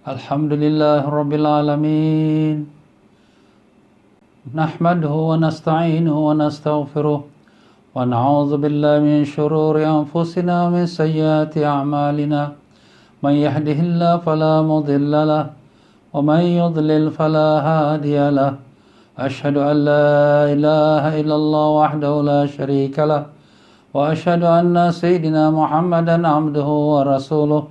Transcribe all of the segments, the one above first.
Alhamdulillah Rabbil Alamin. Nahmaduhu wa nasta'inuhu wa nastaghfiruh. Wa na'udzu billahi min shururi anfusina wa min sayyiati a'malina. Man yahdihillahu fala mudilla lahu wa man yudlil fala hadiya lahu. Ashhadu an la ilaha illallah wahdahu la sharika lahu wa ashhadu anna sayyidina Muhammadan 'abduhu wa rasuluh.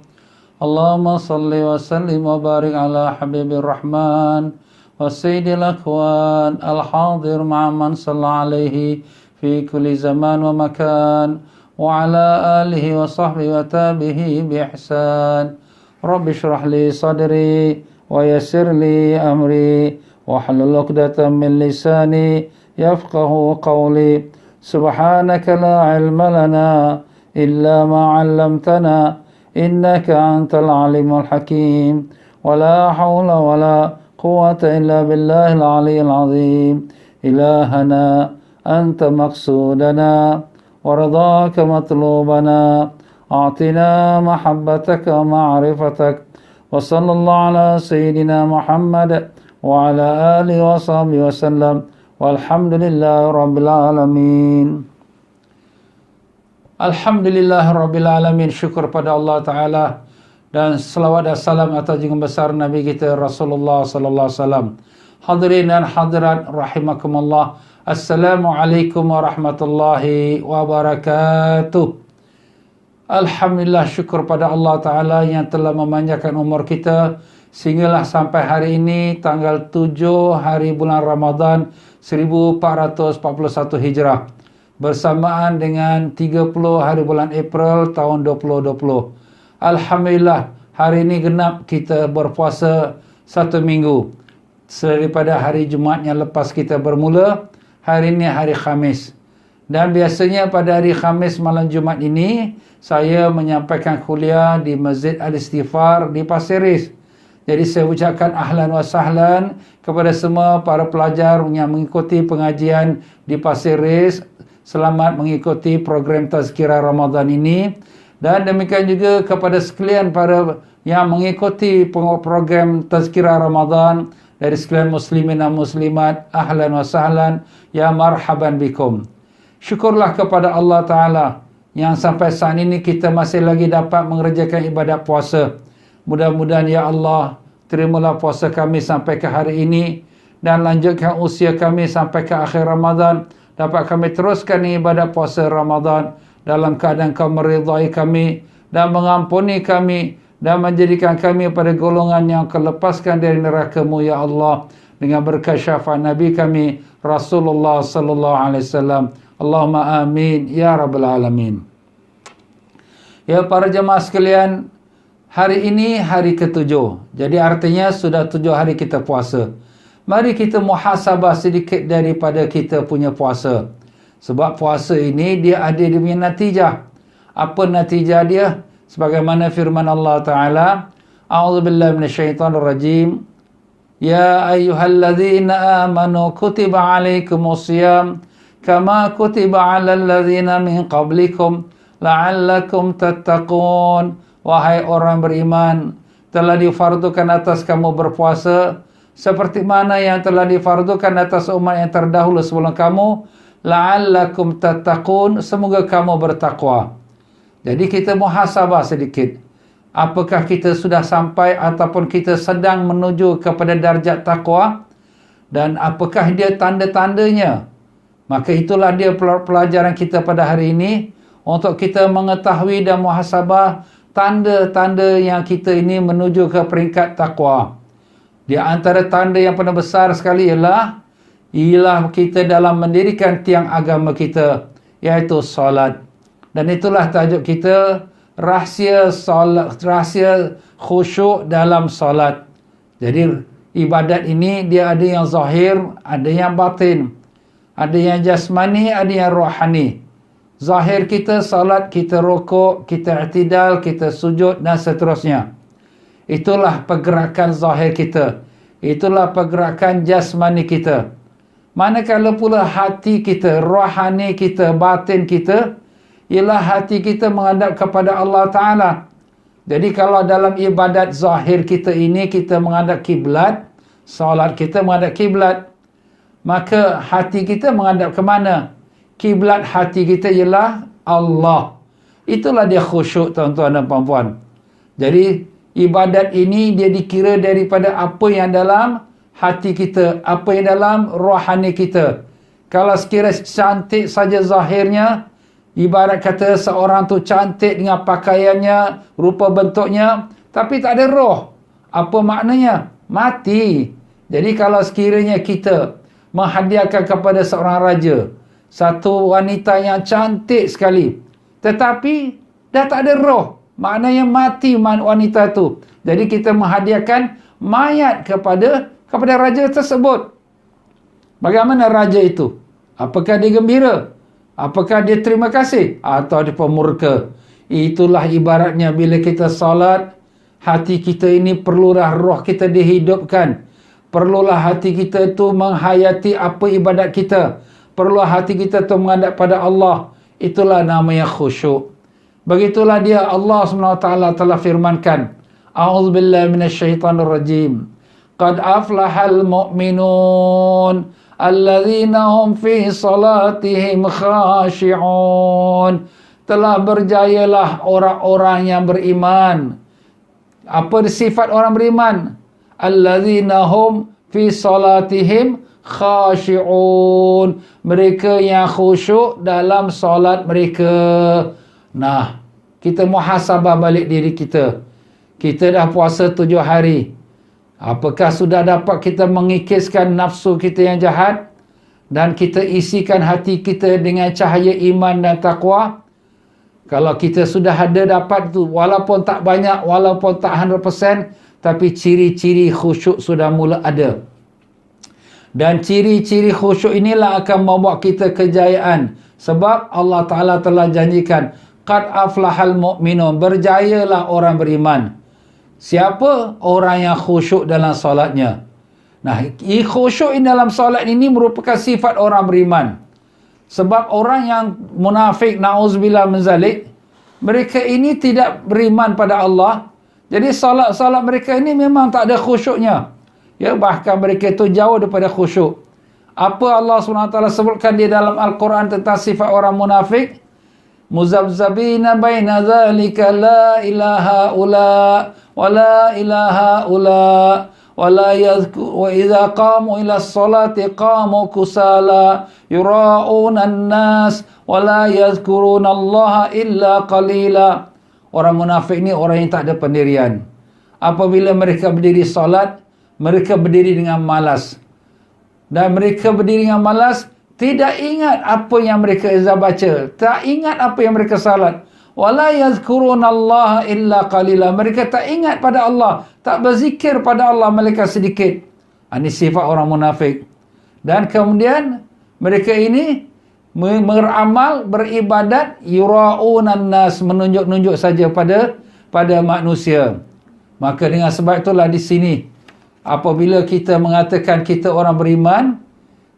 Allahumma salli wa sallim wa barik ala habibir rahman wa sayyidil akwan al-hadir ma'aman salla alaihi fi kulli zaman wa makan wa ala alihi wa sahbihi wa tabihi bi ihsan. Rabbi shrah li sadri wa yassir li amri wa hlul 'uqdatam min lisani yafqahu qawli. Subhanaka la ilma lana illa ma 'allamtana innaka antal alimul hakim. Wala hawla wala quwwata illa billahil aliyyil azim. Ilahana anta maqsudana wa ridhaka matlubana. A'tina mahabbataka wa ma'rifatak. Wa sallallahu ala sayyidina Muhammad wa ala alihi wa sahbihi wa sallam. Walhamdulillahi rabbil alamin. Alhamdulillah Rabbil Alamin. Syukur pada Allah Ta'ala. Dan selawat dan salam atas junjungan besar Nabi kita Rasulullah Sallallahu Alaihi Wasallam. Hadirin dan hadirat rahimakumullah. Assalamualaikum warahmatullahi wabarakatuh. Alhamdulillah, syukur pada Allah Ta'ala yang telah memanjangkan umur kita sehinggalah sampai hari ini tanggal 7 hari bulan Ramadan 1441 Hijrah. Bersamaan dengan 30 hari bulan April tahun 2020. Alhamdulillah, hari ini genap kita berpuasa 1 minggu. Daripada hari Jumaat yang lepas kita bermula, hari ini hari Khamis. Dan biasanya pada hari Khamis malam Jumaat ini, saya menyampaikan kuliah di Masjid Al-Istighfar di Pasir Ris. Jadi saya ucapkan ahlan wa sahlan kepada semua para pelajar yang mengikuti pengajian di Pasir Ris. Selamat mengikuti program Tazkirah Ramadan ini. Dan demikian juga kepada sekalian para yang mengikuti program Tazkirah Ramadan dari sekalian muslimin dan muslimat, ahlan wa sahlan, ya marhaban bikum. Syukurlah kepada Allah Ta'ala yang sampai saat ini kita masih lagi dapat mengerjakan ibadat puasa. Mudah-mudahan ya Allah, terimalah puasa kami sampai ke hari ini dan lanjutkan usia kami sampai ke akhir Ramadan. Dapat kami teruskan ibadat puasa Ramadan dalam keadaan Kau meridai kami dan mengampuni kami dan menjadikan kami pada golongan yang Kau lepaskan dari neraka-Mu ya Allah, dengan berkat syafaat Nabi kami Rasulullah sallallahu alaihi wasallam. Allahumma amin ya rabbal alamin. Ya para jemaah sekalian, hari ini hari ke-7. Jadi artinya sudah 7 hari kita puasa. Mari kita muhasabah sedikit daripada kita punya puasa. Sebab puasa ini dia ada dia punya natijah. Apa natijah dia? Sebagaimana firman Allah Ta'ala, A'udzubillahi minasyaitonirrajim. Ya ayyuhalladzina amanu kutiba alaikumusiyam kama kutiba alal ladzina min qablikum la'allakum tattaqun. Wahai orang beriman, telah difardukan atas kamu berpuasa seperti mana yang telah difardukan atas umat yang terdahulu sebelum kamu, la'allakum tattaqun, semoga kamu bertakwa. Jadi kita muhasabah sedikit. Apakah kita sudah sampai ataupun kita sedang menuju kepada darjat takwa? Dan apakah dia tanda-tandanya? Maka itulah dia pelajaran kita pada hari ini, untuk kita mengetahui dan muhasabah tanda-tanda yang kita ini menuju ke peringkat takwa. Di antara tanda yang paling besar sekali ialah kita dalam mendirikan tiang agama kita, iaitu solat. Dan itulah tajuk kita, rahsia solat, rahsia khusyuk dalam solat. Jadi ibadat ini dia ada yang zahir, ada yang batin, ada yang jasmani, ada yang rohani. Zahir kita solat, kita rukuk, kita i'tidal, kita sujud dan seterusnya. Itulah pergerakan zahir kita. Itulah pergerakan jasmani kita. Manakala pula hati kita, rohani kita, batin kita, ialah hati kita menghadap kepada Allah Ta'ala. Jadi kalau dalam ibadat zahir kita ini, kita menghadap kiblat, solat kita menghadap kiblat, maka hati kita menghadap ke mana? Kiblat hati kita ialah Allah. Itulah dia khusyuk, tuan-tuan dan puan-puan. Jadi ibadat ini dia dikira daripada apa yang dalam hati kita, apa yang dalam rohani kita. Kalau sekiranya cantik saja zahirnya, ibarat kata seorang tu cantik dengan pakaiannya, rupa bentuknya, tapi tak ada roh. Apa maknanya? Mati. Jadi kalau sekiranya kita menghadiahkan kepada seorang raja satu wanita yang cantik sekali, tetapi dah tak ada roh, maknanya mati wanita tu. Jadi kita menghadiahkan mayat kepada raja tersebut. Bagaimana raja itu? Apakah dia gembira? Apakah dia terima kasih? Atau dia pemurka? Itulah ibaratnya bila kita salat, hati kita ini perlulah roh kita dihidupkan. Perlulah hati kita itu menghayati apa ibadat kita. Perlulah hati kita itu menghadap pada Allah. Itulah namanya khusyuk. Begitulah dia Allah SWT telah firmankan. A'udzubillahi minasyaitanirrajim. Qad aflahal mu'minun alladzina hum fi salatihim khashi'un. Telah berjayalah orang-orang yang beriman. Apa sifat orang beriman? Alladzina hum fi salatihim khashi'un. Mereka yang khusyuk dalam solat mereka. Nah, kita muhasabah balik diri kita. Kita dah puasa 7 hari. Apakah sudah dapat kita mengikiskan nafsu kita yang jahat? Dan kita isikan hati kita dengan cahaya iman dan taqwa? Kalau kita sudah ada dapat tu, walaupun tak banyak, walaupun tak 100%, tapi ciri-ciri khusyuk sudah mula ada. Dan ciri-ciri khusyuk inilah akan membawa kita kejayaan. Sebab Allah Ta'ala telah janjikan, Qad aflahal mu'minun, berjayalah orang beriman. Siapa? Orang yang khusyuk dalam solatnya. Nah, khusyuk dalam solat ini merupakan sifat orang beriman. Sebab orang yang munafik, na'udzubillah min zalik, mereka ini tidak beriman pada Allah. Jadi solat mereka ini memang tak ada khusyuknya. Ya, bahkan mereka itu jauh daripada khusyuk. Apa Allah SWT sebutkan di dalam Al-Quran tentang sifat orang munafik? Muzabzabina baina zalika la ilaha ula wa la ilaha ula wa la yadhkur wa idza qamu ila sholati qamu kusala yura'una an-nas wa la yadhkuruna Allah illa qalila. Orang munafik ni orang yang tak ada pendirian. Apabila mereka berdiri solat, mereka berdiri dengan malas. Dan mereka berdiri dengan malas, tidak ingat apa yang mereka baca, tak ingat apa yang mereka salat. Wala yazkurunallaha illa qalila. Mereka tak ingat pada Allah, tak berzikir pada Allah mereka sedikit. Ini sifat orang munafik. Dan kemudian mereka ini beramal, beribadat, yura'unan nas, menunjuk-nunjuk saja pada manusia. Maka dengan sebab itulah di sini, apabila kita mengatakan kita orang beriman,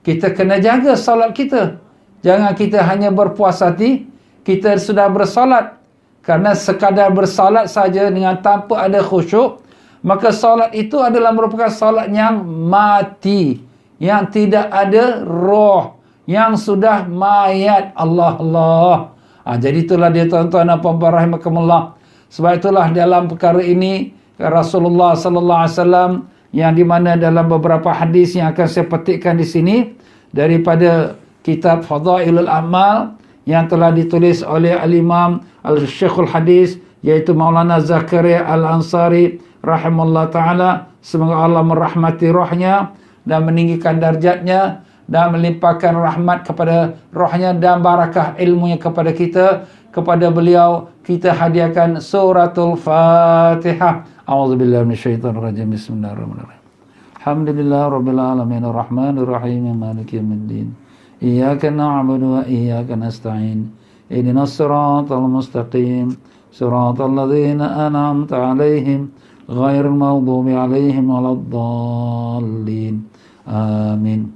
kita kena jaga solat kita. Jangan kita hanya berpuas hati, kita sudah bersolat. Karena sekadar bersolat saja dengan tanpa ada khusyuk, maka solat itu adalah merupakan solat yang mati, yang tidak ada roh, yang sudah mayat. Allah. Jadi itulah dia tuan-tuan dan puan-puan rahimakumullah. Sebab itulah dalam perkara ini Rasulullah sallallahu alaihi wasallam, yang di mana dalam beberapa hadis yang akan saya petikkan di sini daripada kitab Fadailul Amal yang telah ditulis oleh Al-Imam Al-Syekhul Hadis, iaitu Maulana Zakaria Al-Ansari rahimahullah ta'ala. Semoga Allah merahmati rohnya dan meninggikan darjatnya dan melimpahkan rahmat kepada rohnya dan barakah ilmunya kepada kita. Kepada beliau kita hadiahkan suratul Fatihah. A'udzubillahi minasyaitonirrajim. Bismillahirrahmanirrahim. Alhamdulillah rabbil alamin arrahmanir rahim maliki yaumiddin. Iyyaka na'budu wa iyyaka nasta'in. Ihdinas siratal mustaqim. Siratal ladzina an'amta 'alaihim ghairil maghdubi 'alaihim waladdallin. Amin.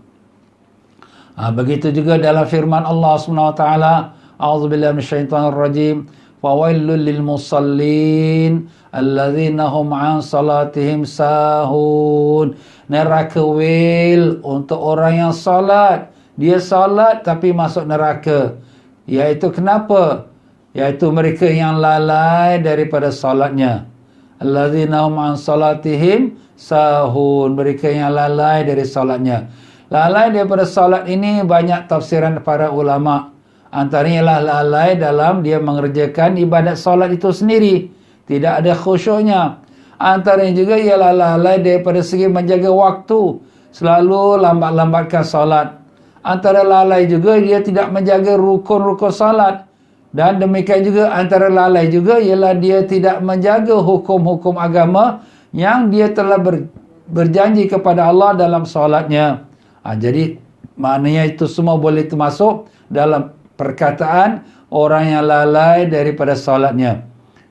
Begitu juga dalam firman Allah Subhanahu wa taala, a'udzubillahi minasyaitonirrajim. fawailul lil musallin alladzina hum an salatihim sahun. Neraka wil untuk orang yang salat. Dia salat tapi masuk neraka. Iaitu kenapa? Iaitu mereka yang lalai daripada salatnya. Alladzina hum an salatihim sahun. Mereka yang lalai dari salatnya. Lalai daripada salat ini banyak tafsiran para ulama. Antaranya ialah lalai dalam dia mengerjakan ibadat salat itu sendiri. Tidak ada khusyuknya. Antaranya juga ialah lalai daripada segi menjaga waktu. Selalu lambat-lambatkan salat. Antara lalai juga dia tidak menjaga rukun-rukun salat. Dan demikian juga antara lalai juga ialah dia tidak menjaga hukum-hukum agama yang dia telah berjanji kepada Allah dalam solatnya. Jadi maknanya itu semua boleh termasuk dalam perkataan orang yang lalai daripada solatnya.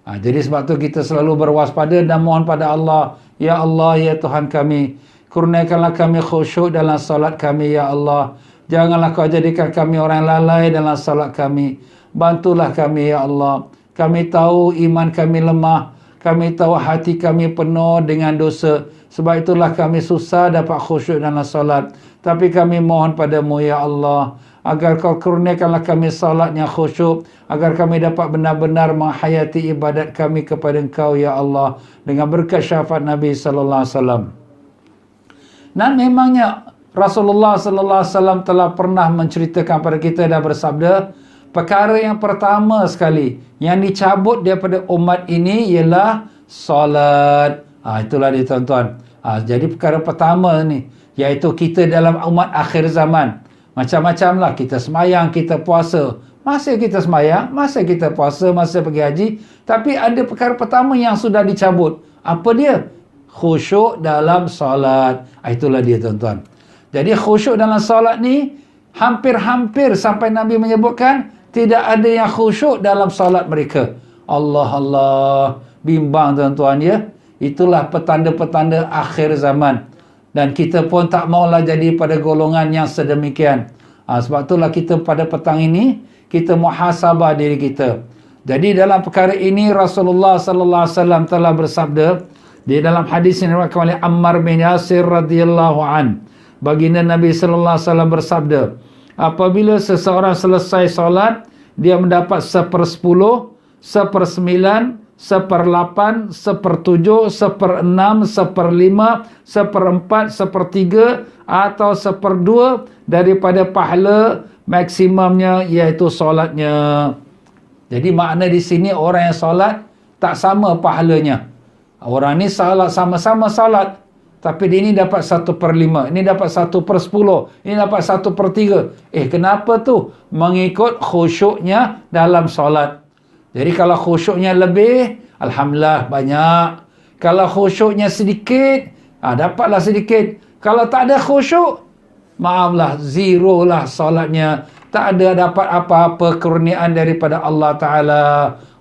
Jadi sebab tu kita selalu berwaspada dan mohon pada Allah, ya Allah, ya Tuhan kami, kurniakanlah kami khusyuk dalam solat kami, ya Allah. Janganlah kau jadikan kami orang lalai dalam solat kami. Bantulah kami, ya Allah. Kami tahu iman kami lemah. Kami tahu hati kami penuh dengan dosa. Sebab itulah kami susah dapat khusyuk dalam salat. Tapi kami mohon padamu, ya Allah, agar kau kurniakanlah kami salatnya khusyuk. Agar kami dapat benar-benar menghayati ibadat kami kepada Engkau, ya Allah. Dengan berkat syafaat Nabi SAW. Dan memangnya Rasulullah SAW telah pernah menceritakan pada kita dan bersabda, perkara yang pertama sekali yang dicabut daripada umat ini ialah solat. Itulah dia tuan-tuan. Jadi perkara pertama ni, iaitu kita dalam umat akhir zaman. Macam-macam lah, kita semayang, kita puasa. Masa kita semayang, masa kita puasa, masa pergi haji. Tapi ada perkara pertama yang sudah dicabut. Apa dia? Khusyuk dalam solat. Itulah dia tuan-tuan. Jadi khusyuk dalam solat ni, hampir-hampir sampai Nabi menyebutkan, tidak ada yang khusyuk dalam salat mereka. Allah, bimbang tuan-tuan ya. Itulah petanda-petanda akhir zaman. Dan kita pun tak maulah jadi pada golongan yang sedemikian. Sebab itulah kita pada petang ini, kita muhasabah diri kita. Jadi dalam perkara ini Rasulullah SAW telah bersabda, di dalam hadis yang diriwayatkan oleh Ammar bin Yasir radhiyallahu an. Baginda Nabi SAW bersabda, apabila seseorang selesai solat, dia mendapat 1/10, 1/9, 1/8, 1/7, 1/6, 1/5, 1/4, 1/3 atau 1/2 daripada pahala maksimumnya, iaitu solatnya. Jadi makna di sini orang yang solat tak sama pahalanya. Orang ni salat sama-sama salat, tapi dia ni dapat 1/5, ini dapat 1/10, ini dapat 1/3. Kenapa tu? Mengikut khusyuknya dalam solat. Jadi kalau khusyuknya lebih, alhamdulillah banyak. Kalau khusyuknya sedikit, dapatlah sedikit. Kalau tak ada khusyuk, maaflah, zero lah solatnya. Tak ada dapat apa-apa kurniaan daripada Allah Ta'ala.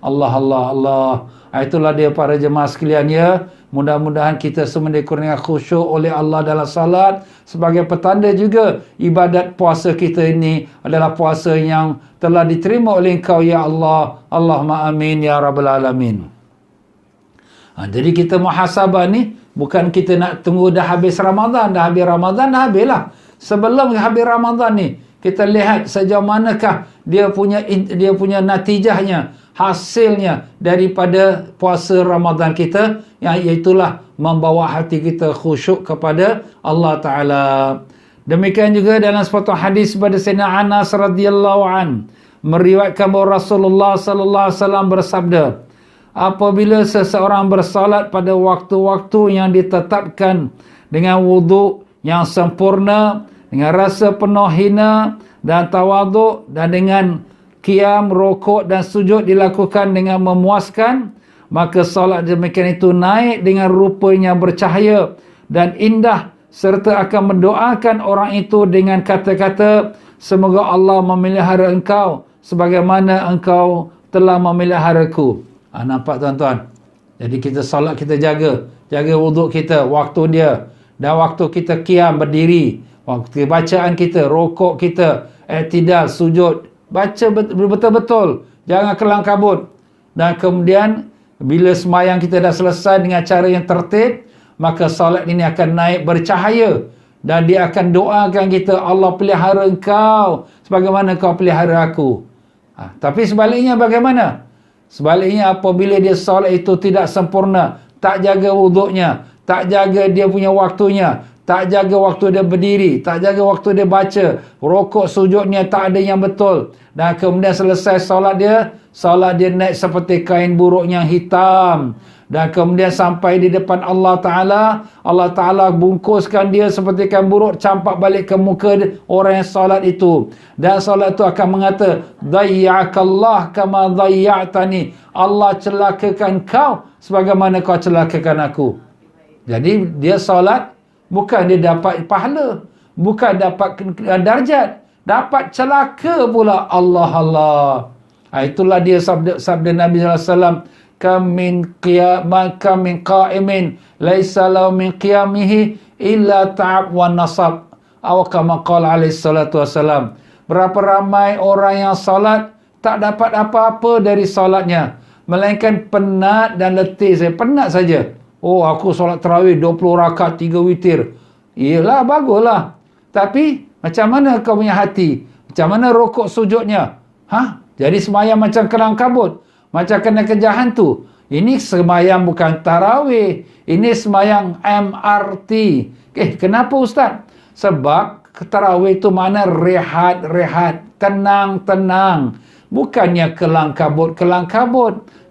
Allah. Itulah dia para jemaah sekalian ya. Mudah-mudahan kita semua dikurniakan khusyuk oleh Allah dalam salat. Sebagai petanda juga, ibadat puasa kita ini adalah puasa yang telah diterima oleh Engkau, ya Allah. Allahumma amin, ya Rabbal Alamin. Jadi kita muhasabah ni, bukan kita nak tunggu dah habis Ramadan. Dah habis Ramadan, dah habis lah. Sebelum habis Ramadan ni, kita lihat sejauh manakah dia punya natijahnya, hasilnya daripada puasa Ramadan kita, yang iaitulah membawa hati kita khusyuk kepada Allah Ta'ala. Demikian juga dalam sepotong hadis pada Sayyidina Anas radhiyallahu an, meriwayatkan bahawa Rasulullah sallallahu alaihi wasallam bersabda, apabila seseorang bersalat pada waktu-waktu yang ditetapkan dengan wuduk yang sempurna, dengan rasa penuh hina dan tawaduk, dan dengan qiyam, rukuk dan sujud dilakukan dengan memuaskan, maka solat demikian itu naik dengan rupa yang bercahaya dan indah, serta akan mendoakan orang itu dengan kata-kata, semoga Allah memelihara engkau sebagaimana engkau telah memeliharaku. Nampak tuan-tuan? Jadi kita solat, kita jaga wuduk kita, waktu dia, dan waktu kita qiyam berdiri, waktu bacaan kita, rukuk kita, i'tidal, sujud, baca betul-betul, jangan kelang kabut. Dan kemudian bila semayang kita dah selesai dengan cara yang tertib, maka solat ini akan naik bercahaya. Dan dia akan doakan kita, Allah pelihara engkau sebagaimana kau pelihara aku. Tapi sebaliknya bagaimana? Sebaliknya apabila dia solat itu tidak sempurna, tak jaga wuduknya, tak jaga dia punya waktunya, tak jaga waktu dia berdiri, tak jaga waktu dia baca, rokok sujudnya tak ada yang betul. Dan kemudian selesai solat dia naik seperti kain buruk yang hitam. Dan kemudian sampai di depan Allah Ta'ala bungkuskan dia seperti kain buruk, campak balik ke muka orang yang solat itu. Dan solat itu akan mengata, Dayya'akallah kama dayya'tani. Allah celakakan kau sebagaimana kau celakakan aku. Jadi dia solat, bukan dia dapat pahala, bukan dapat darjat, dapat celaka pula. Allah. Itulah dia sabda Nabi SAW, kam min qa'imin laisa lahu min qiyamihi illa ta'ab wa nasab, atau kama qala alaihi salatu wassalam. Berapa ramai orang yang salat tak dapat apa-apa dari salatnya, melainkan penat dan letih saja. Penat saja. Oh, aku solat tarawih 20 rakaat 3 witir. Iyalah, baguslah. Tapi macam mana kau punya hati? Macam mana rokok sujudnya? Jadi semayang macam kelang kabut, macam kena kejar hantu. Ini semayang bukan tarawih, ini semayang MRT. Kenapa Ustaz? Sebab tarawih itu mana rehat, tenang. Bukannya kelang kabut.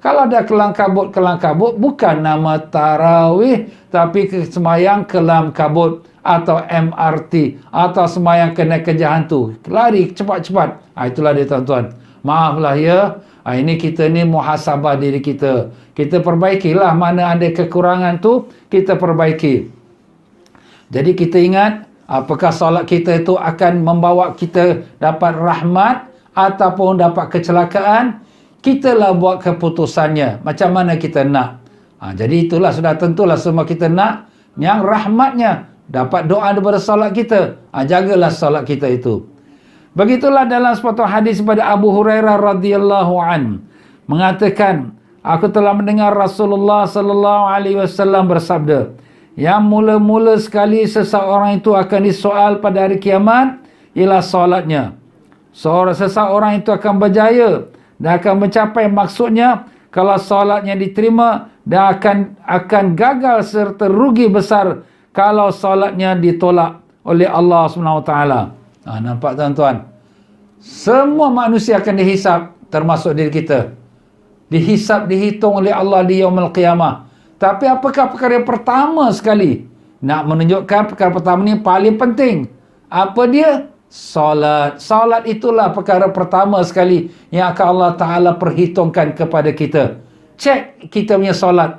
Kalau ada kelang kabut, bukan nama tarawih, tapi semayang kelang kabut atau MRT, atau semayang kena kejar hantu. Lari cepat-cepat. Itulah dia tuan-tuan. Maaflah ya, ini kita ni muhasabah diri kita. Kita perbaikilah, mana ada kekurangan tu, kita perbaiki. Jadi kita ingat, apakah solat kita itu akan membawa kita dapat rahmat ataupun dapat kecelakaan, kitalah buat keputusannya. Macam mana kita nak. Jadi itulah, sudah tentulah semua kita nak yang rahmatnya. Dapat doa daripada solat kita. Jagalah solat kita itu. Begitulah dalam sepatah hadis pada Abu Hurairah radhiyallahu an mengatakan, aku telah mendengar Rasulullah sallallahu alaihi wasallam bersabda, yang mula-mula sekali seseorang itu akan disoal pada hari kiamat ialah solatnya. Seseorang itu akan berjaya dan akan mencapai maksudnya kalau solatnya diterima, dan akan gagal serta rugi besar kalau solatnya ditolak oleh Allah SWT. Nampak tuan-tuan? Semua manusia akan dihisap, termasuk diri kita. Dihisap, dihitung oleh Allah di yaumul qiyamah. Tapi apakah perkara yang pertama sekali? Nak menunjukkan perkara pertama ni paling penting. Apa dia? Salat. Salat itulah perkara pertama sekali yang akan Allah Ta'ala perhitungkan kepada kita. Cek kita punya salat.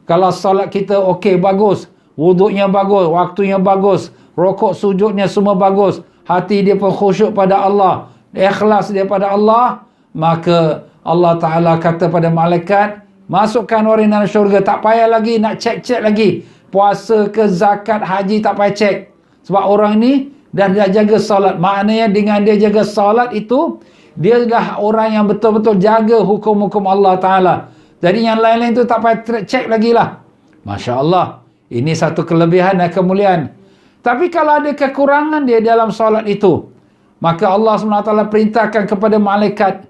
Kalau salat kita okey, bagus, wuduknya bagus, waktunya bagus, rokok sujudnya semua bagus, hati dia pun khusyuk pada Allah, ikhlas dia pada Allah, maka Allah Ta'ala kata pada malaikat, masukkan orang dalam syurga. Tak payah lagi nak cek-cek lagi. Puasa ke zakat, haji tak payah cek. Sebab orang ni dah jaga salat. Maknanya dengan dia jaga salat itu, dia dah orang yang betul-betul jaga hukum-hukum Allah Ta'ala. Jadi yang lain-lain tu tak payah cek lagi lah. Masya Allah. Ini satu kelebihan dan kemuliaan. Tapi kalau ada kekurangan dia dalam salat itu, maka Allah SWT perintahkan kepada malaikat,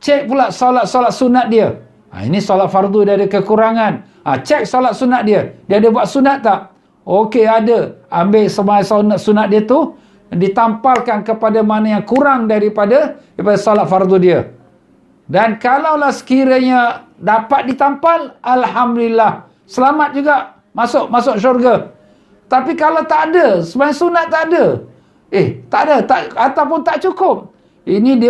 cek pula salat-salat sunat dia. Ini salat fardu dia ada kekurangan. Cek salat sunat dia. Dia ada buat sunat tak? Okey, ada. Ambil semua sunat dia tu, ditampalkan kepada mana yang kurang daripada salat fardu dia. Dan kalaulah sekiranya dapat ditampal, alhamdulillah, selamat juga, masuk syurga. Tapi kalau tak ada, sembahyang sunat tak ada, tak ada, ataupun tak cukup, ini dia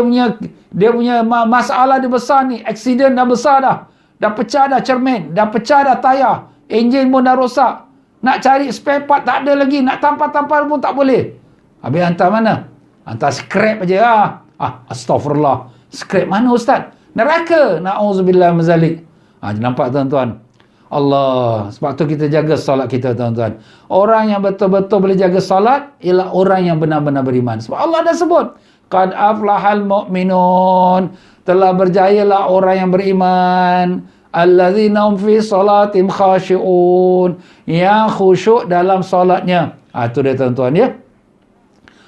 punya masalah dia besar ni, aksiden dah besar dah pecah dah cermin, dah pecah dah tayar, enjin pun dah rosak, nak cari spare part tak ada lagi, nak tampal-tampal pun tak boleh. Habis hantar mana? Hantar scrap aja. Astagfirullah. Scrap mana Ustaz? Neraka. Na'udzubillah min zalik. Nampak tuan-tuan? Allah. Sebab tu kita jaga solat kita, tuan-tuan. Orang yang betul-betul boleh jaga solat ialah orang yang benar-benar beriman. Sebab Allah dah sebut, qad aflahal mu'minun, telah berjayalah orang yang beriman, allazina hum fi salatim khashi'un, yang khusyuk dalam solatnya. Itu dia, tuan-tuan, ya.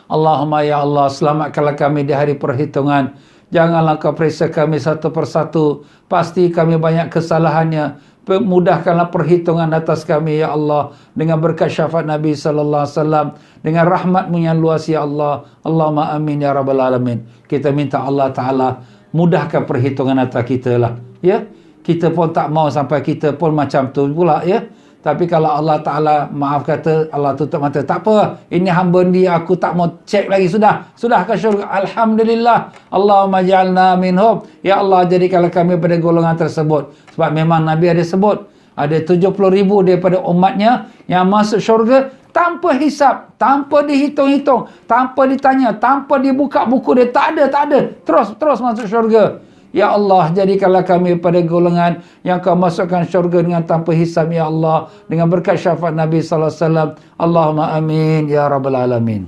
Allahumma ya Allah, selamatkanlah kami di hari perhitungan. Janganlah kau periksa kami satu persatu. Pasti kami banyak kesalahannya. Mudahkanlah perhitungan atas kami, ya Allah. Dengan berkat syafaat Nabi sallallahu alaihi wasallam. Dengan rahmat-Mu yang luas, ya Allah. Allahumma amin ya rabbal alamin. Kita minta Allah Ta'ala mudahkan perhitungan atas kita lah. Ya. Kita pun tak mau sampai kita pun macam tu pula, ya. Tapi kalau Allah Ta'ala maaf kata, Allah tutup mata, tak apa, ini hamba ni aku tak mau cek lagi, sudah ke syurga, Alhamdulillah, Allahumma ja'alna minhum, ya Allah jadikanlah kami pada golongan tersebut. Sebab memang Nabi ada sebut, ada 70,000 daripada umatnya yang masuk syurga tanpa hisap, tanpa dihitung-hitung, tanpa ditanya, tanpa dibuka buku dia, tak ada, terus masuk syurga. Ya Allah, jadikanlah kami pada golongan yang kau masukkan syurga dengan tanpa hisab, ya Allah, dengan berkat syafaat Nabi sallallahu alaihi wasallam. Allahumma amin ya rabbal alamin.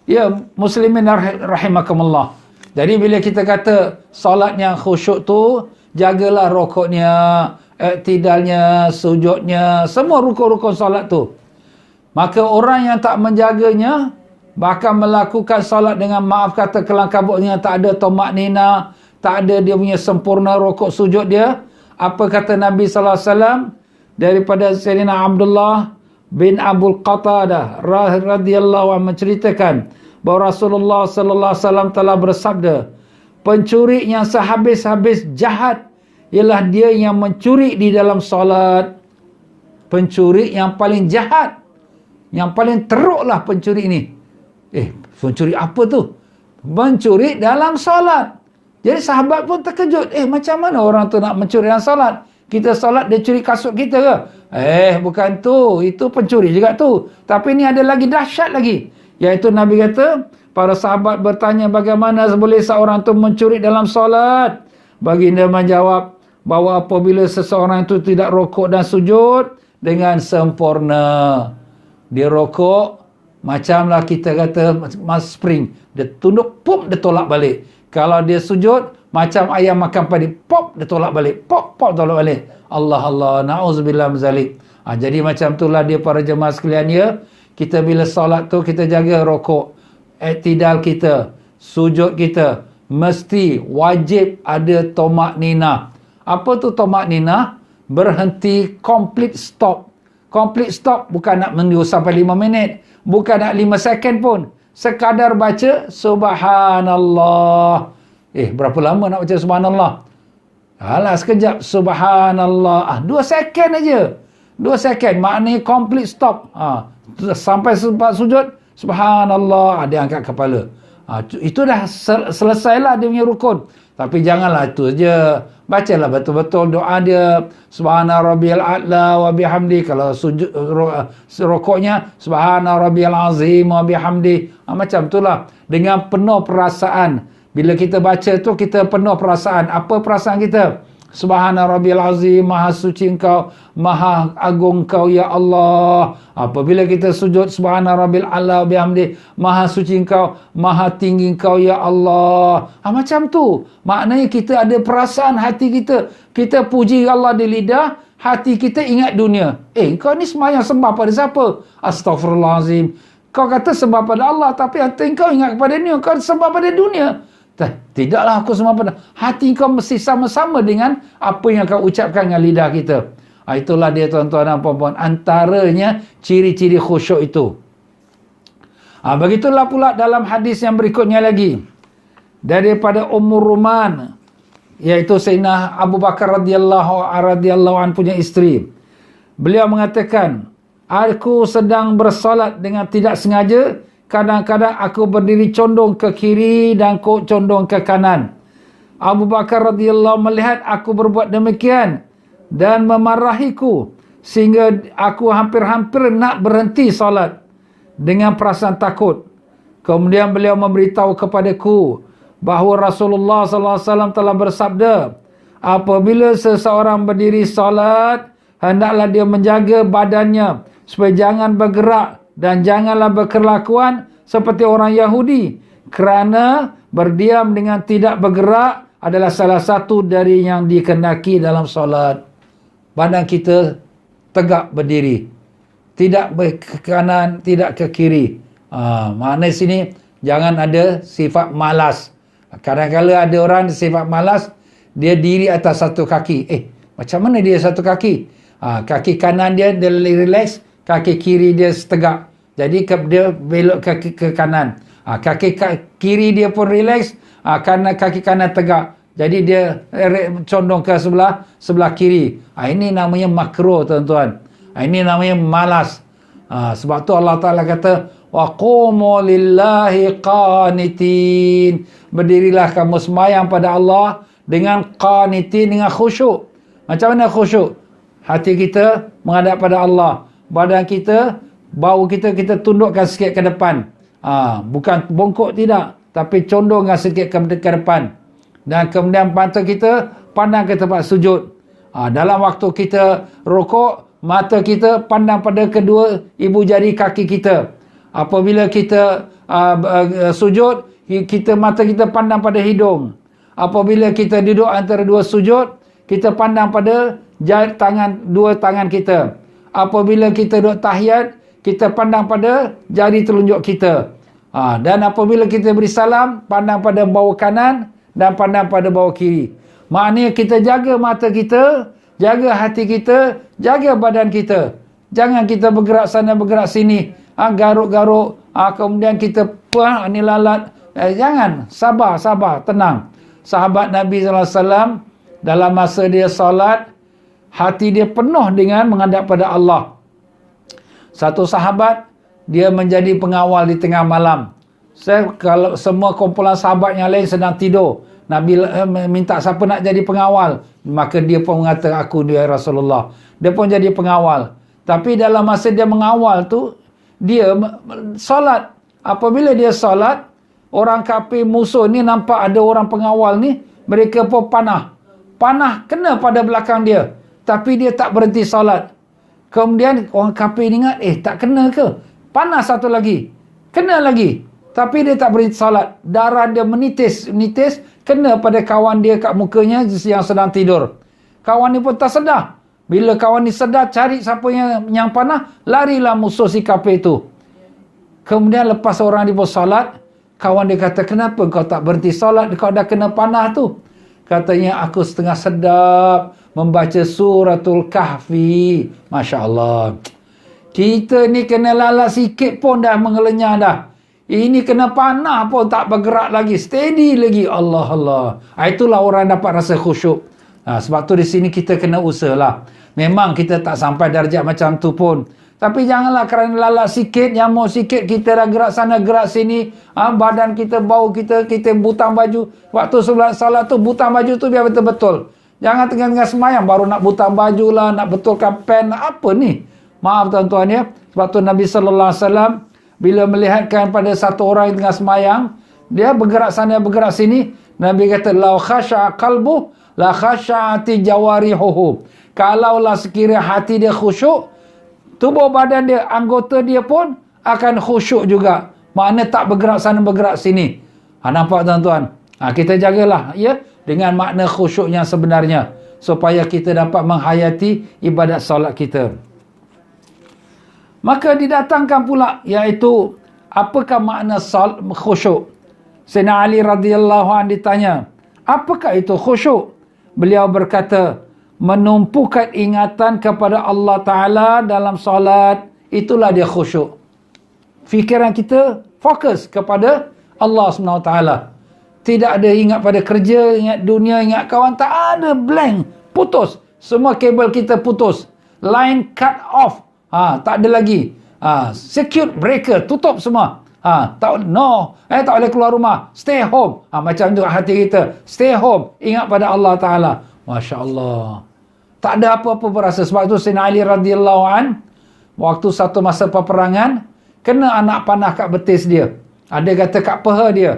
Ya muslimin rahimakumullah. Jadi bila kita kata solat yang khusyuk tu, jagalah rukuknya, iktidalnya, sujudnya, semua rukun-rukun solat tu. Maka orang yang tak menjaganya, bahkan melakukan solat dengan maaf kata kelang kabutnya, tak ada tomak nina, tak ada dia punya sempurna rukuk sujud dia. Apa kata Nabi sallallahu alaihi wasallam daripada Sayyidina Abdullah bin Abdul Qatadah radhiyallahu anhu menceritakan bahawa Rasulullah sallallahu alaihi wasallam telah bersabda, pencuri yang sehabis-habis jahat ialah dia yang mencuri di dalam solat. Pencuri yang paling jahat, yang paling teruklah pencuri ini. Mencuri apa tu? Mencuri dalam solat. Jadi sahabat pun terkejut. Macam mana orang tu nak mencuri dalam solat? Kita solat, dia curi kasut kita ke? Bukan tu. Itu pencuri juga tu. Tapi ni ada lagi dahsyat lagi. Iaitu Nabi kata, para sahabat bertanya bagaimana boleh seorang tu mencuri dalam solat? Baginda menjawab bahawa apabila seseorang itu tidak rukuk dan sujud dengan sempurna. Dia rukuk, macamlah kita kata mas spring, dia tunduk, pop, dia tolak balik. Kalau dia sujud, macam ayam makan padi, pop, dia tolak balik, pop, tolak balik. Allah, na'udzubillah mazalik. Jadi macam itulah dia para jemaah sekalian, ya. Kita bila solat tu, kita jaga rukuk, iktidal kita, sujud kita, mesti wajib ada tomak nina. Apa tu tomak nina? Berhenti, complete stop. Complete stop bukan nak menunggu sampai 5 minit. Bukan nak 5 second pun. Sekadar baca subhanallah. Berapa lama nak baca subhanallah? Alah, sekejap. Subhanallah. 2 second aja. 2 second. Maknanya complete stop. Sampai sempat sujud. Subhanallah. Dia angkat kepala. Itu dah selesailah dia punya rukun. Tapi janganlah itu je. Bacalah betul-betul doa dia. Subhana rabbiyal a'la wa bihamdi. Kalau sujud rukuknya, Subhana rabbiyal azim wa bihamdi. Macam itulah. Dengan penuh perasaan. Bila kita baca tu, kita penuh perasaan. Apa perasaan kita? Subhana rabbiyal azim, maha suci engkau, maha agung engkau, ya Allah. Apabila kita sujud, subhana rabbil a'la bihamdi, maha suci engkau, maha tinggi engkau, ya Allah. Macam tu. Maknanya kita ada perasaan hati kita. Kita puji Allah di lidah, hati kita ingat dunia. Kau ni semayang sembah pada siapa? Astaghfirullahalazim. Kau kata sembah pada Allah, tapi hati kau ingat kepada dunia. Kau sembah pada dunia. Tidaklah aku sembah pada. Hati kau mesti sama-sama dengan apa yang kau ucapkan dengan lidah kita. Itulah dia, tuan-tuan dan puan-puan. Antaranya ciri-ciri khusyuk itu. Begitulah pula dalam hadis yang berikutnya lagi. Daripada Ummur Ruman, iaitu Sayyidina Abu Bakar radhiyallahu anhu punya isteri. Beliau mengatakan, aku sedang bersolat dengan tidak sengaja. Kadang-kadang aku berdiri condong ke kiri dan condong ke kanan. Abu Bakar radhiyallahu melihat aku berbuat demikian dan memarahiku sehingga aku hampir-hampir nak berhenti solat dengan perasaan takut. Kemudian beliau memberitahu kepadaku bahawa Rasulullah sallallahu alaihi wasallam telah bersabda, apabila seseorang berdiri solat, hendaklah dia menjaga badannya supaya jangan bergerak dan janganlah berkelakuan seperti orang Yahudi, kerana berdiam dengan tidak bergerak adalah salah satu dari yang dikehendaki dalam solat. Badan kita tegak berdiri, tidak ke kanan, tidak ke kiri. Makna sini jangan ada sifat malas. Kadang-kadang ada orang sifat malas, dia diri atas satu kaki. Macam mana dia satu kaki? Kaki kanan dia relax, kaki kiri dia tegak. Jadi dia belok ke kanan. Kaki kiri dia pun relax, kaki kanan tegak. Jadi dia condong ke sebelah kiri. Ini namanya makruh, tuan-tuan. Ini namanya malas. Sebab tu Allah Ta'ala kata, wa qumu lillahi qanitin. Berdirilah kamu sembahyang pada Allah dengan qanitin, dengan khusyuk. Macam mana khusyuk? Hati kita menghadap pada Allah. Badan kita, bau kita tundukkan sikit ke depan. Bukan bongkok, tidak. Tapi condongkan sikit ke depan. Dan kemudian mata kita pandang ke tempat sujud. Dalam waktu kita rukuk, mata kita pandang pada kedua ibu jari kaki kita. Apabila kita sujud, mata kita pandang pada hidung. Apabila kita duduk antara dua sujud, kita pandang pada dua tangan kita. Apabila kita duduk tahiyat, kita pandang pada jari telunjuk kita. Dan apabila kita beri salam, pandang pada bawah kanan dan pandang pada bawah kiri. Maknanya kita jaga mata kita, jaga hati kita, jaga badan kita. Jangan kita bergerak sana bergerak sini, garuk-garuk, kemudian kita ni lalat. Jangan, sabar, tenang. Sahabat Nabi SAW, dalam masa dia solat, hati dia penuh dengan menghadap pada Allah. Satu sahabat, dia menjadi pengawal di tengah malam. Kalau semua kumpulan sahabat yang lain sedang tidur, Nabi minta siapa nak jadi pengawal, maka dia pun mengatakan, aku dia Rasulullah. Dia pun jadi pengawal. Tapi dalam masa dia mengawal tu, dia solat. Apabila dia solat, orang kafir musuh ni nampak ada orang pengawal ni, mereka pun panah kena pada belakang dia, tapi dia tak berhenti solat. Kemudian orang kafir ingat, tak kena ke? Panah satu lagi, kena lagi, tapi dia tak berhenti solat. Darah dia menitis, kena pada kawan dia kat mukanya yang sedang tidur. Kawan ni pun tak sedar. Bila kawan ni sedar, cari siapa yang panah, larilah musuh si kafir tu. Kemudian lepas orang dia pun solat, kawan dia kata, kenapa kau tak berhenti solat? Kau dah kena panah tu. Katanya, aku setengah sedap membaca suratul Kahfi. Masya Allah. Kita ni kena lalat sikit pun dah mengelenyah dah. Ini kena panah pun tak bergerak lagi. Steady lagi. Allah. Itulah orang dapat rasa khusyuk. Sebab tu di sini kita kena usahalah. Memang kita tak sampai darjat macam tu pun. Tapi janganlah kerana lalat sikit, nyamuk sikit, kita dah gerak sana, gerak sini. Badan kita, bau kita butang baju. Waktu salat tu, butang baju tu biar betul-betul. Jangan tengah-tengah semayang, baru nak butang baju lah, nak betulkan pen, apa ni? Maaf tuan-tuan ya. Sebab tu Nabi SAW, bila melihatkan pada satu orang yang tengah semayang, dia bergerak sana, bergerak sini. Nabi kata, lau khasha'a qalbuh, la khasha'ati jawarihuhu. Kalaulah sekiranya hati dia khusyuk, tubuh badan dia, anggota dia pun akan khusyuk juga. Makna tak bergerak sana, bergerak sini. Nampak tuan-tuan? Kita jagalah ya, dengan makna khusyuk yang sebenarnya, supaya kita dapat menghayati ibadat solat kita. Maka didatangkan pula, iaitu apakah makna khusyuk? Sayyidina Ali radhiyallahu anhu ditanya, apakah itu khusyuk? Beliau berkata, menumpukan ingatan kepada Allah Ta'ala dalam solat, itulah dia khusyuk. Fikiran kita fokus kepada Allah SWT. Tidak ada ingat pada kerja, ingat dunia, ingat kawan, tak ada, blank, putus. Semua kabel kita putus. Line cut off. Tak ada lagi. Circuit breaker, tutup semua. Tak boleh keluar rumah. Stay home. Macam tu hati kita. Stay home. Ingat pada Allah Ta'ala. Masya Allah. Tak ada apa-apa berasa. Sebab itu Sayyidina Ali radhiyallahu an, waktu satu masa peperangan, kena anak panah kat betis dia. Ada kata kat peha dia.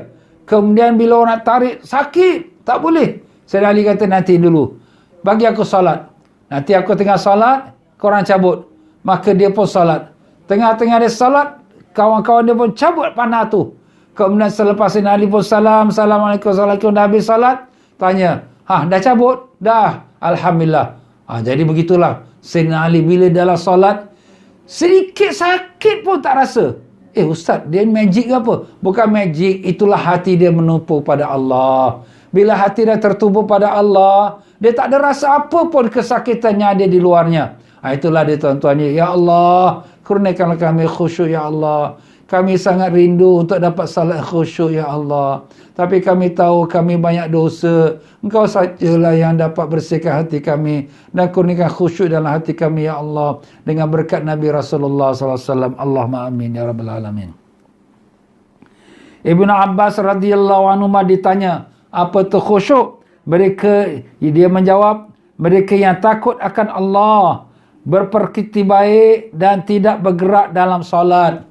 Kemudian bila orang tarik, sakit. Tak boleh. Sayyidina Ali kata, nanti dulu. Bagi aku solat. Nanti aku tengah solat, korang cabut. Maka dia pun solat. Tengah-tengah dia solat, kawan-kawan dia pun cabut panah tu. Kemudian selepas Sayyidina Ali pun salam, Assalamualaikum, Assalamualaikum, dah habis solat. Tanya, dah cabut? Dah. Alhamdulillah. Jadi begitulah. Sayyidina Ali bila dalam solat, sedikit sakit pun tak rasa. Ustaz, dia magic ke apa? Bukan magic, itulah hati dia menumpu pada Allah. Bila hati dia tertumpu pada Allah, dia tak ada rasa apa pun kesakitan yang ada di luarnya. Itulah dia tuan-tuan. Ya Allah, kurniakanlah kami khusyuk ya Allah. Kami sangat rindu untuk dapat salat khusyuk ya Allah. Tapi kami tahu kami banyak dosa. Engkau sajalah yang dapat bersihkan hati kami dan kurniakan khusyuk dalam hati kami ya Allah, dengan berkat Nabi Rasulullah SAW. Allahumma amin ya rabbal alamin. Ibnu Abbas radhiyallahu anhu ditanya, apa tu khusyuk? Dia menjawab, mereka yang takut akan Allah, berperkiti baik dan tidak bergerak dalam solat.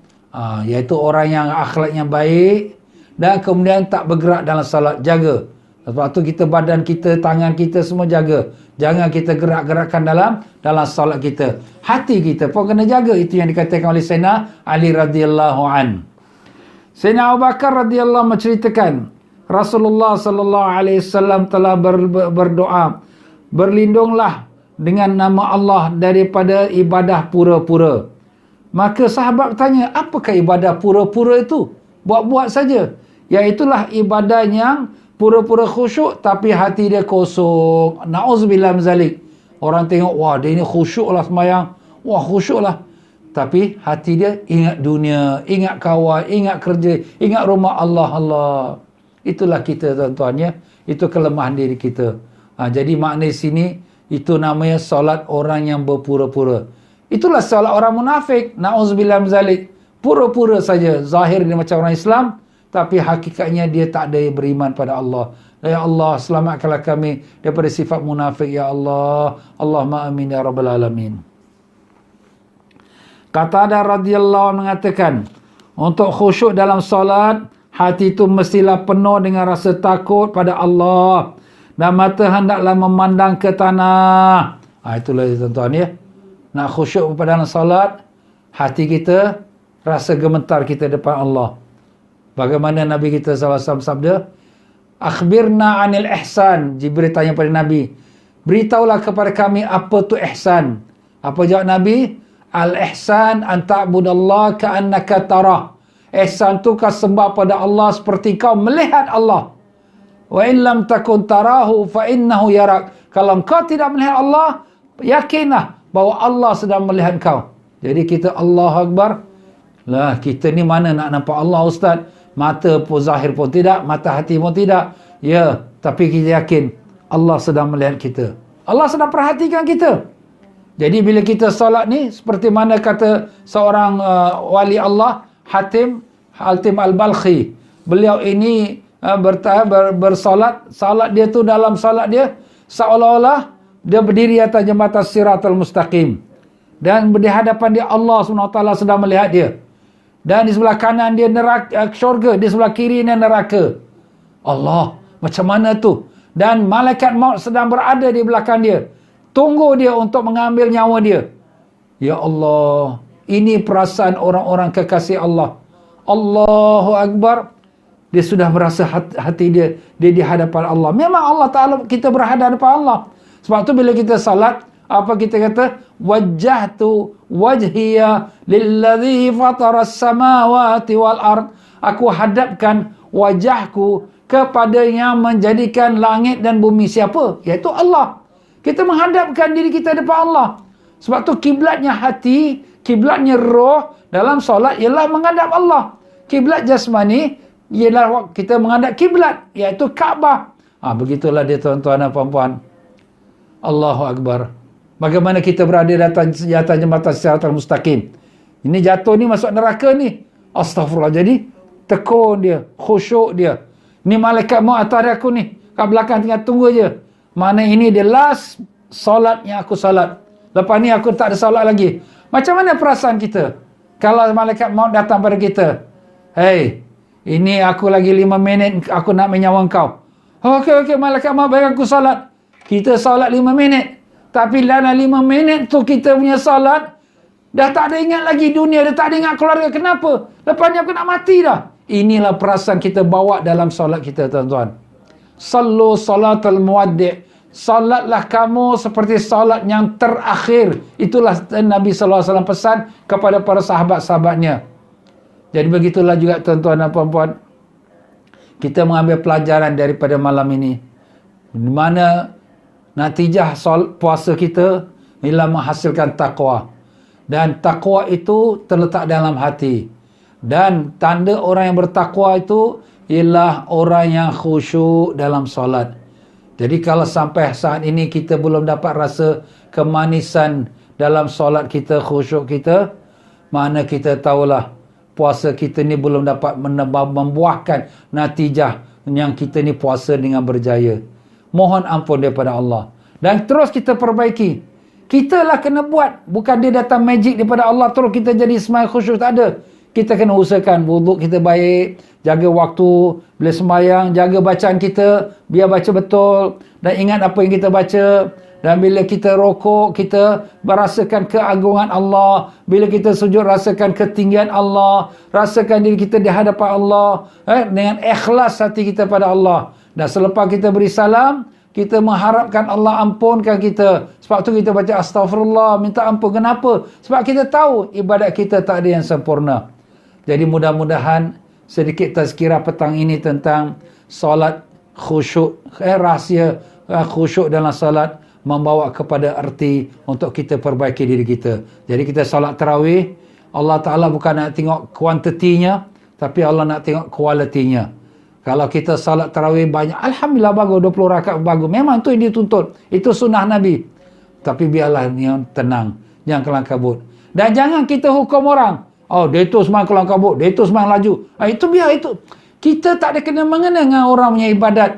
Iaitu orang yang akhlaknya baik dan kemudian tak bergerak dalam solat. Jaga. Sebab tu kita, badan kita, tangan kita semua jaga. Jangan kita gerak-gerakkan dalam solat kita. Hati kita pun kena jaga. Itu yang dikatakan oleh Sayyidina Ali radhiyallahu an. Sayyidina Abu Bakar radhiyallahu menceritakan, Rasulullah sallallahu alaihi wasallam telah berdoa, berlindunglah dengan nama Allah daripada ibadah pura-pura. Maka sahabat bertanya, apakah ibadah pura-pura itu? Buat-buat saja. Iaitulah ibadah yang pura-pura khusyuk tapi hati dia kosong. Na'udzubillah min zalik. Orang tengok, wah dia ni khusyuk lah sembahyang. Wah khusyuk lah. Tapi hati dia ingat dunia, ingat kawan, ingat kerja, ingat rumah Allah. Itulah kita tuan-tuan ya. Itu kelemahan diri kita. Jadi makna di sini, itu namanya solat orang yang berpura-pura. Itulah solat orang munafik. Na'udzubillah min zalik. Pura-pura saja. Zahir dia macam orang Islam, tapi hakikatnya dia tak ada beriman pada Allah. Ya Allah, selamatkanlah kami daripada sifat munafik ya Allah. Allahumma amin ya rabbal alamin. Qatadah radhiyallahu anhu mengatakan, untuk khusyuk dalam solat, hati itu mestilah penuh dengan rasa takut pada Allah dan mata hendaklah memandang ke tanah. Itulah tuan-tuan ya. Nak khusyuk pada dalam solat, hati kita rasa gemetar kita depan Allah. Bagaimana Nabi kita SAW sabda, akhbirna anil ihsan. Jibril tanya pada Nabi, beritahulah kepada kami apa tu ihsan. Apa jawab Nabi? Al-ihsan an ta'budallah ka'annaka tarah. Ihsan tu kau sembah pada Allah seperti kau melihat Allah. Wa in lam takun tarahu fa innahu yarak. Kalau kau tidak melihat Allah, yakinlah bahawa Allah sedang melihat kau. Jadi kita Allahu Akbar. Lah kita ni mana nak nampak Allah Ustaz? Mata pun zahir pun tidak, mata hati pun tidak. Ya, tapi kita yakin Allah sedang melihat kita. Allah sedang perhatikan kita. Jadi bila kita solat ni, seperti mana kata seorang wali Allah, Hatim Al-Balkhi. Beliau ini bersolat, salat dia tu, dalam salat dia seolah-olah dia berdiri atas jembatan Siratal Mustaqim. Dan di hadapan dia Allah SWT sedang melihat dia. Dan di sebelah kanan dia neraka, syurga, di sebelah kiri dia neraka. Allah, macam mana tu? Dan malaikat maut sedang berada di belakang dia, tunggu dia untuk mengambil nyawa dia. Ya Allah, ini perasaan orang-orang kekasih Allah. Allahu Akbar. Dia sudah merasa hati dia di hadapan Allah. Memang Allah Ta'ala, kita berhadapan hadapan Allah. Sebab tu bila kita salat, apa kita kata? Wajjahtu wajhiya lilladhi fataras samawati wal ard. Aku hadapkan wajahku kepada yang menjadikan langit dan bumi. Siapa? Iaitu Allah. Kita menghadapkan diri kita depan Allah. Sebab tu kiblatnya hati, kiblatnya roh dalam solat ialah menghadap Allah. Kiblat jasmani ialah kita menghadap kiblat, iaitu Kaabah. Begitulah dia tuan-tuan dan puan-puan. Allahu Akbar. Bagaimana kita berada di atas jembatan Siratal Mustaqim. Ini jatuh ni masuk neraka ni. Astaghfirullah. Jadi tekun dia, khusyuk dia. Ni malaikat maut atas aku ni, kat belakang tinggal tunggu je. Mana ini the last solat yang aku solat. Lepas ni aku tak ada solat lagi. Macam mana perasaan kita kalau malaikat maut datang pada kita? Hey, ini aku lagi 5 minit aku nak menyawa kau. Okey, malaikat maaf bagi aku solat. Kita solat 5 minit. Tapi dalam 5 minit tu kita punya solat, dah tak ada ingat lagi dunia, dah tak ada ingat keluarga. Kenapa? Lepas ni aku nak mati dah. Inilah perasaan kita bawa dalam solat kita, tuan-tuan. Sallu salatal muwaddi'. Salatlah kamu seperti salat yang terakhir. Itulah Nabi SAW pesan kepada para sahabat-sahabatnya. Jadi begitulah juga tuan-tuan dan puan-puan, kita mengambil pelajaran daripada malam ini. Di mana natijah puasa kita ialah menghasilkan taqwa. Dan taqwa itu terletak dalam hati. Dan tanda orang yang bertakwa itu ialah orang yang khusyuk dalam solat. Jadi kalau sampai saat ini kita belum dapat rasa kemanisan dalam solat kita, khusyuk kita, mana kita tahulah puasa kita ni belum dapat membuahkan natijah yang kita ni puasa dengan berjaya. Mohon ampun daripada Allah. Dan terus kita perbaiki. Kita lah kena buat. Bukan dia datang magic daripada Allah terus kita jadi sembahyang khusyuk. Tak ada. Kita kena usahakan wuduk kita baik, jaga waktu bila sembahyang, jaga bacaan kita biar baca betul dan ingat apa yang kita baca. Dan bila kita rokok, kita merasakan keagungan Allah. Bila kita sujud, rasakan ketinggian Allah. Rasakan diri kita di hadapan Allah. Dengan ikhlas hati kita pada Allah. Dan selepas kita beri salam, kita mengharapkan Allah ampunkan kita. Sebab tu kita baca astaghfirullah, minta ampun. Kenapa? Sebab kita tahu ibadat kita tak ada yang sempurna. Jadi mudah-mudahan sedikit tazkirah petang ini tentang solat khusyuk, rahsia khusyuk dalam solat membawa kepada erti untuk kita perbaiki diri kita. Jadi kita solat tarawih, Allah Ta'ala bukan nak tengok kuantitinya, tapi Allah nak tengok kualitinya. Kalau kita solat tarawih banyak, Alhamdulillah bagus, 20 rakaat bagus. Memang itu yang dituntut. Itu sunnah Nabi. Tapi biarlah yang tenang, jangan kelang kabut. Dan jangan kita hukum orang. Oh, dia itu semang kelang kabut, dia itu semang laju. Itu biar itu. Kita tak ada kena-mengena dengan orang punya ibadat.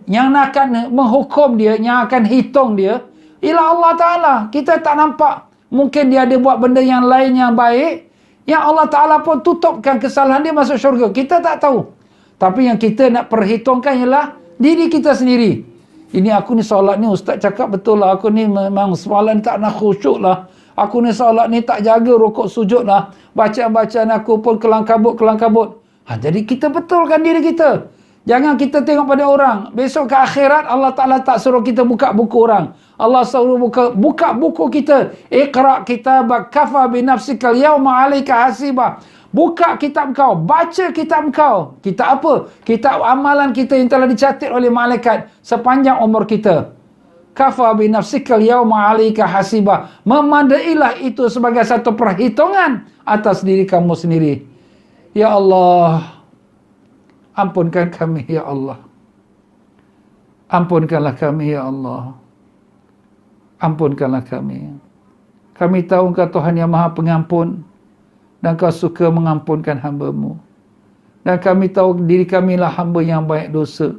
Yang akan menghukum dia, yang akan hitung dia, ialah Allah Ta'ala. Kita tak nampak. Mungkin dia ada buat benda yang lain yang baik, yang Allah Ta'ala pun tutupkan kesalahan dia masuk syurga. Kita tak tahu. Tapi yang kita nak perhitungkan ialah diri kita sendiri. Ini aku ni solat ni, ustaz cakap betul lah. Aku ni memang solat ni tak nak khusyuk lah. Aku ni solat ni tak jaga rukuk sujud lah. Bacaan-bacaan aku pun kelang kabut. Jadi kita betulkan diri kita. Jangan kita tengok pada orang. Besok ke akhirat Allah Ta'ala tak suruh kita buka buku orang. Allah suruh buka buku kita. Iqra' kitabak kafa binafsikal yawma alaika hasibah. Buka kitab kau. Baca kitab kau. Kitab apa? Kitab amalan kita yang telah dicatat oleh malaikat sepanjang umur kita. Kafa binafsikal yawma alaika hasibah. Memandailah itu sebagai satu perhitungan atas diri kamu sendiri. Ya Allah, ampunkan kami ya Allah. Ampunkanlah kami ya Allah. Ampunkanlah kami. Kami tahu Engkau Tuhan yang Maha Pengampun dan Kau suka mengampunkan hamba-Mu. Dan kami tahu diri kamilah hamba yang banyak dosa.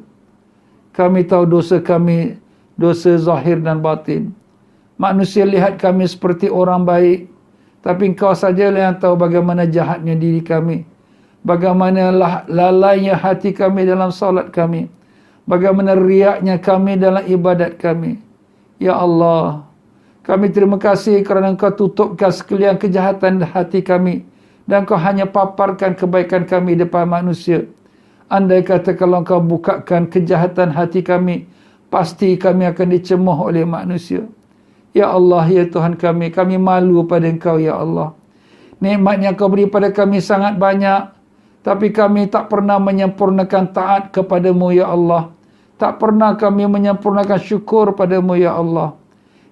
Kami tahu dosa kami, dosa zahir dan batin. Manusia lihat kami seperti orang baik, tapi Engkau sajalah yang tahu bagaimana jahatnya diri kami. Bagaimana lalainya hati kami dalam salat kami. Bagaimana riaknya kami dalam ibadat kami. Ya Allah, kami terima kasih kerana Engkau tutupkan sekalian kejahatan hati kami. Dan Engkau hanya paparkan kebaikan kami depan manusia. Andai kata kalau Engkau bukakan kejahatan hati kami, pasti kami akan dicemuh oleh manusia. Ya Allah, ya Tuhan kami malu pada Engkau ya Allah. Nikmat yang Kau beri pada kami sangat banyak. Tapi kami tak pernah menyempurnakan taat kepada-Mu ya Allah. Tak pernah kami menyempurnakan syukur pada-Mu ya Allah.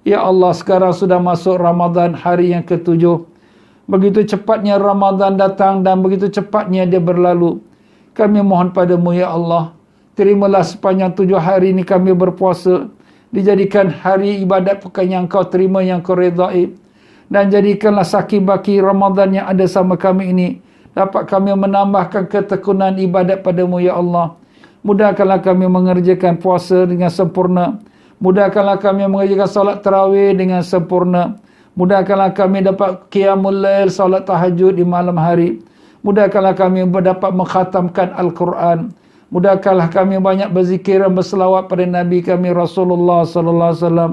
Ya Allah, sekarang sudah masuk Ramadan, hari yang ke-7. Begitu cepatnya Ramadan datang dan begitu cepatnya dia berlalu. Kami mohon pada-Mu ya Allah, terimalah sepanjang 7 hari ini kami berpuasa. Dijadikan hari ibadat pekan yang Kau terima, yang Kau redai. Dan jadikanlah sakibaki Ramadan yang ada sama kami ini dapat kami menambahkan ketekunan ibadat pada-Mu ya Allah. Mudahkanlah kami mengerjakan puasa dengan sempurna. Mudahkanlah kami mengerjakan solat tarawih dengan sempurna. Mudahkanlah kami dapat qiyamul lail, solat tahajud di malam hari. Mudahkanlah kami dapat mengkhatamkan Al-Quran. Mudahkanlah kami banyak berzikir dan berselawat pada Nabi kami Rasulullah sallallahu alaihi wasallam.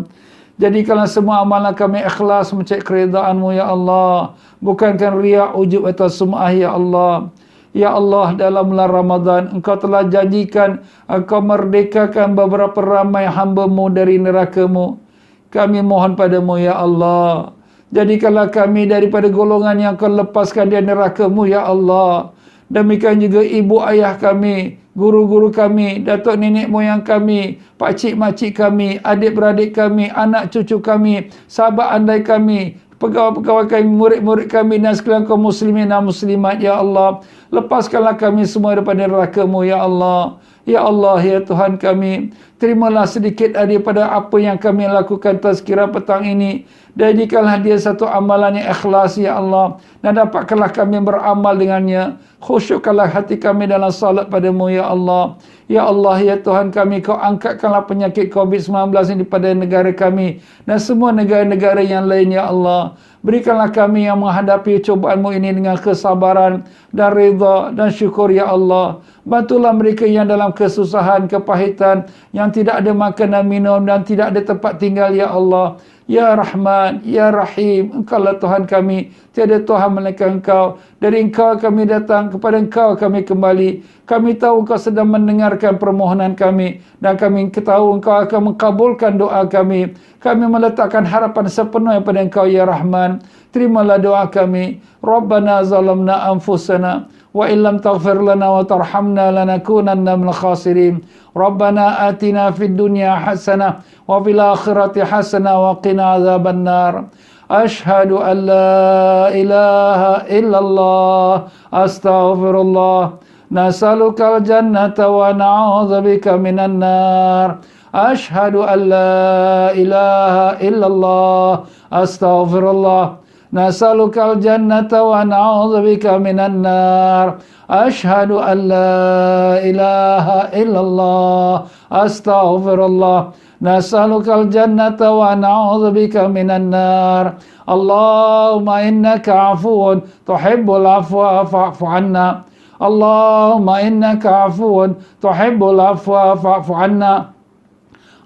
Jadikanlah semua amalan kami ikhlas mencari keridaan-Mu ya Allah, bukankan riya, ujub atau sum'ah ya Allah. Ya Allah, dalam bulan Ramadan Engkau telah janjikan Engkau merdekakan beberapa ramai hamba-Mu dari neraka-Mu. Kami mohon padamu ya Allah, jadikanlah kami daripada golongan yang Kau lepaskan dari neraka-Mu ya Allah. Demikian juga ibu ayah kami, guru-guru kami, datuk nenek moyang kami, pakcik makcik kami, adik-beradik kami, anak cucu kami, sahabat andai kami, pegawai-pegawai kami, murid-murid kami dan sekalian kaum muslimin dan muslimat ya Allah. Lepaskanlah kami semua daripada neraka-Mu ya Allah. Ya Allah, ya Tuhan kami, terimalah sedikit daripada apa yang kami lakukan tazkirah petang ini. Jadikanlah dia satu amalan yang ikhlas ya Allah, dan dapatkanlah kami beramal dengannya. Khusyukkanlah hati kami dalam salat padamu ya Allah. Ya Allah, ya Tuhan kami, Kau angkatkanlah penyakit COVID-19 ini pada negara kami dan semua negara-negara yang lain ya Allah. Berikanlah kami yang menghadapi cobaan-Mu ini dengan kesabaran dan redha dan syukur ya Allah. Bantulah mereka yang dalam kesusahan, kepahitan, yang tidak ada makan dan minum dan tidak ada tempat tinggal ya Allah. Ya Rahman, Ya Rahim, Engkaulah Tuhan kami, tiada Tuhan melainkan Engkau. Dari Engkau kami datang, kepada Engkau kami kembali. Kami tahu Engkau sedang mendengarkan permohonan kami, dan kami tahu Engkau akan mengabulkan doa kami. Kami meletakkan harapan sepenuhnya pada Engkau ya Rahman. Terimalah doa kami. Rabbana zalamna anfusana wa illam taghfir lana wa tarhamna lanakunanna minal khasirin. Rabbana atina fid dunya hasanah wa fil akhirati hasanah wa qina adzabannar. Ashhadu an la ilaha illallah, astaghfirullah. Nas'alukal jannata wa na'udzubika minan nar. Ashhadu an la ilaha illallah, astaghfirullah. Nas'alukal jannata wa na'udzubika minan nar. Ashhadu an la ilaha illallah, astaghfirullah. Nas'alukal jannata wa na'udzubika minan nar. Allahumma innaka afuwun tuhibbul afwa fa'fu anna. Allahumma innaka afuwun tuhibbul afwa fa'fu anna.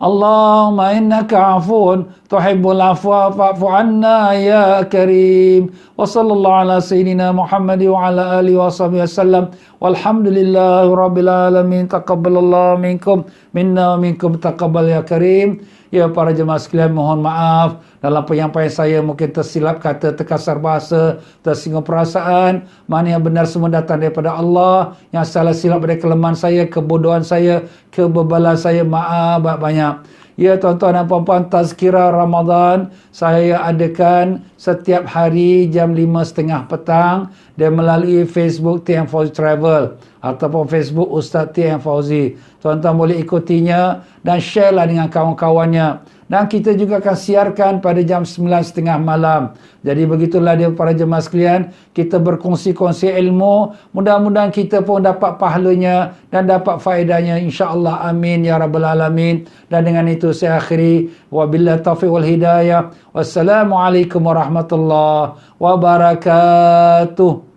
Allahumma innaka afuwun tuhibbul afwa fa'fu anna ya karim. Wa sallallahu ala sayyidina Muhammad wa ala alihi wa sahbihi wasallam. Walhamdulillahi rabbil alamin. Taqabbalallahu minkum minna wa minkum taqabbal ya karim. Ya para jemaah sekalian, mohon maaf dalam penyampaian saya mungkin tersilap kata, terkasar bahasa, tersinggung perasaan. Mana yang benar semua datang daripada Allah, yang salah silap dari kelemahan saya, kebodohan saya, kebebalan saya, maaf banyak. Ya tuan-tuan dan puan-puan, tazkirah Ramadan saya adakan setiap hari jam 5.30 petang dan melalui Facebook T.M. Fauzi Travel ataupun Facebook Ustaz T.M. Fauzi. Tuan-tuan boleh ikutinya dan share lah dengan kawan-kawannya. Dan kita juga akan siarkan pada jam 9.30 malam. Jadi begitulah dia para jemaah sekalian, kita berkongsi-kongsi ilmu. Mudah-mudahan kita pun dapat pahalanya dan dapat faedahnya, insya-Allah. Amin ya rabbal alamin. Dan dengan itu saya akhiri, wabillahi taufiq wal hidayah. Wassalamualaikum warahmatullahi wabarakatuh.